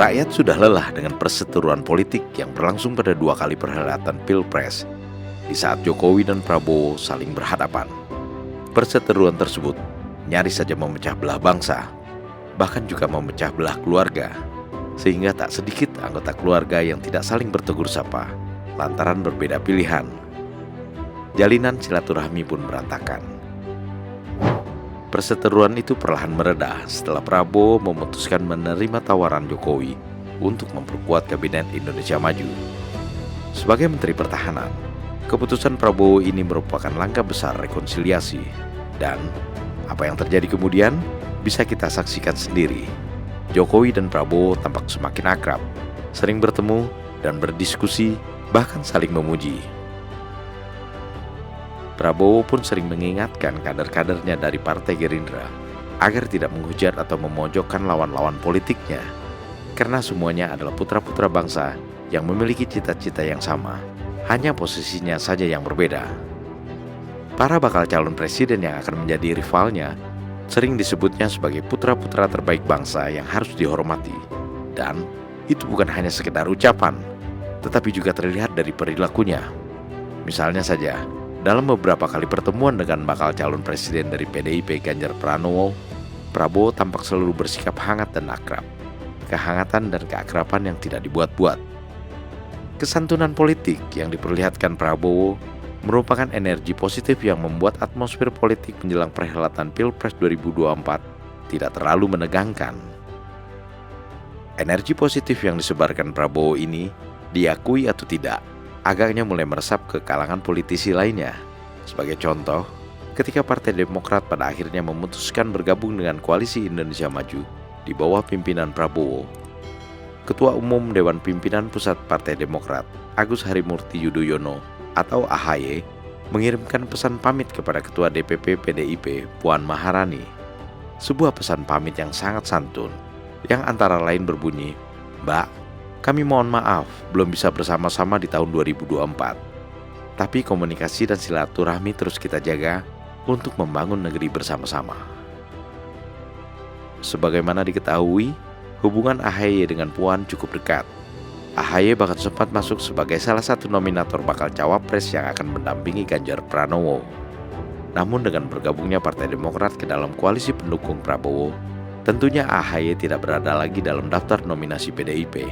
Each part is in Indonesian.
Rakyat sudah lelah dengan perseteruan politik yang berlangsung pada 2 kali perhelatan Pilpres di saat Jokowi dan Prabowo saling berhadapan. Perseteruan tersebut nyaris saja memecah belah bangsa, bahkan juga memecah belah keluarga, sehingga tak sedikit anggota keluarga yang tidak saling bertegur sapa lantaran berbeda pilihan. Jalinan silaturahmi pun berantakan. Perseteruan itu perlahan mereda setelah Prabowo memutuskan menerima tawaran Jokowi untuk memperkuat Kabinet Indonesia Maju. Sebagai Menteri Pertahanan, keputusan Prabowo ini merupakan langkah besar rekonsiliasi, dan apa yang terjadi kemudian bisa kita saksikan sendiri. Jokowi dan Prabowo tampak semakin akrab, sering bertemu dan berdiskusi, bahkan saling memuji. Prabowo pun sering mengingatkan kader-kadernya dari Partai Gerindra agar tidak menghujat atau memojokkan lawan-lawan politiknya, karena semuanya adalah putra-putra bangsa yang memiliki cita-cita yang sama, hanya posisinya saja yang berbeda. Para bakal calon presiden yang akan menjadi rivalnya sering disebutnya sebagai putra-putra terbaik bangsa yang harus dihormati, dan itu bukan hanya sekedar ucapan, tetapi juga terlihat dari perilakunya. Misalnya saja, dalam beberapa kali pertemuan dengan bakal calon presiden dari PDIP Ganjar Pranowo, Prabowo tampak selalu bersikap hangat dan akrab. Kehangatan dan keakraban yang tidak dibuat-buat. Kesantunan politik yang diperlihatkan Prabowo merupakan energi positif yang membuat atmosfer politik menjelang perhelatan Pilpres 2024 tidak terlalu menegangkan. Energi positif yang disebarkan Prabowo ini, diakui atau tidak, agaknya mulai meresap ke kalangan politisi lainnya. Sebagai contoh, ketika Partai Demokrat pada akhirnya memutuskan bergabung dengan Koalisi Indonesia Maju di bawah pimpinan Prabowo, Ketua Umum Dewan Pimpinan Pusat Partai Demokrat, Agus Harimurti Yudhoyono atau AHY, mengirimkan pesan pamit kepada Ketua DPP PDIP Puan Maharani. Sebuah pesan pamit yang sangat santun, yang antara lain berbunyi, "Mbak, kami mohon maaf belum bisa bersama-sama di tahun 2024. Tapi komunikasi dan silaturahmi terus kita jaga untuk membangun negeri bersama-sama." Sebagaimana diketahui, hubungan AHY dengan Puan cukup dekat. AHY bahkan sempat masuk sebagai salah satu nominator bakal cawapres yang akan mendampingi Ganjar Pranowo. Namun dengan bergabungnya Partai Demokrat ke dalam koalisi pendukung Prabowo, tentunya AHY tidak berada lagi dalam daftar nominasi PDIP.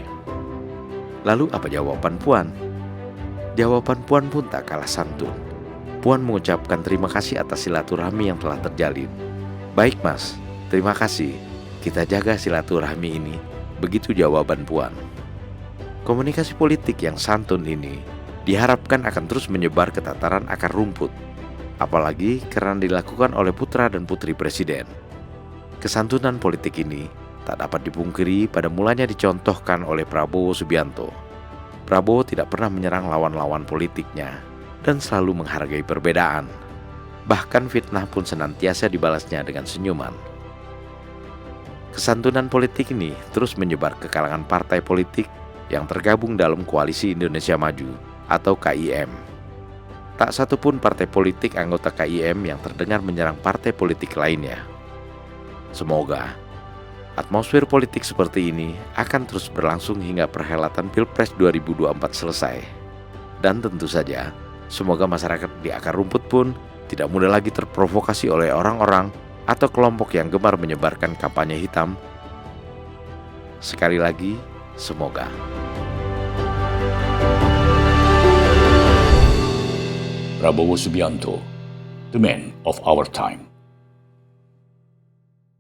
Lalu apa jawaban Puan? Jawaban Puan pun tak kalah santun. Puan mengucapkan terima kasih atas silaturahmi yang telah terjalin. "Baik Mas, terima kasih. Kita jaga silaturahmi ini." Begitu jawaban Puan. Komunikasi politik yang santun ini diharapkan akan terus menyebar ke tataran akar rumput, apalagi karena dilakukan oleh putra dan putri presiden. Kesantunan politik ini tak dapat dipungkiri pada mulanya dicontohkan oleh Prabowo Subianto. Prabowo tidak pernah menyerang lawan-lawan politiknya dan selalu menghargai perbedaan. Bahkan fitnah pun senantiasa dibalasnya dengan senyuman. Kesantunan politik ini terus menyebar ke kalangan partai politik yang tergabung dalam Koalisi Indonesia Maju atau KIM. Tak satupun partai politik anggota KIM yang terdengar menyerang partai politik lainnya. Semoga atmosfer politik seperti ini akan terus berlangsung hingga perhelatan Pilpres 2024 selesai. Dan tentu saja, semoga masyarakat di akar rumput pun tidak mudah lagi terprovokasi oleh orang-orang atau kelompok yang gemar menyebarkan kampanye hitam. Sekali lagi, semoga. Prabowo Subianto, the man of our time.